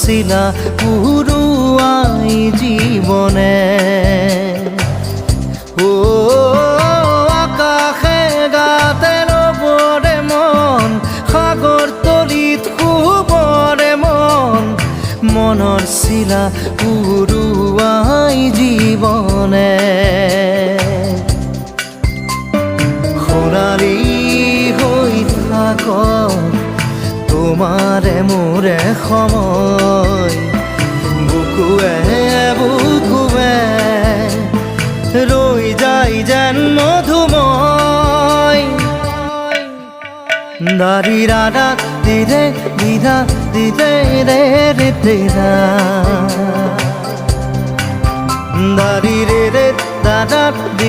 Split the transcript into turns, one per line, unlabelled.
শিলা পুরুয়াই জীবনে ও আকাশে গাতে রবরে মন সাগর তলিত শুবরে মন মনৰ শিলা পুরুয়াই জীবনে সোণালী হৈ থাক তোমাৰে মোৰে সময় বুকুৱে বুকুৱে ৰৈ যায় যেন মধুময় দাৰি ৰাধা দিদে দিদা দিদে ৰে ৰে দিদা দাৰি ৰে ৰে দাদা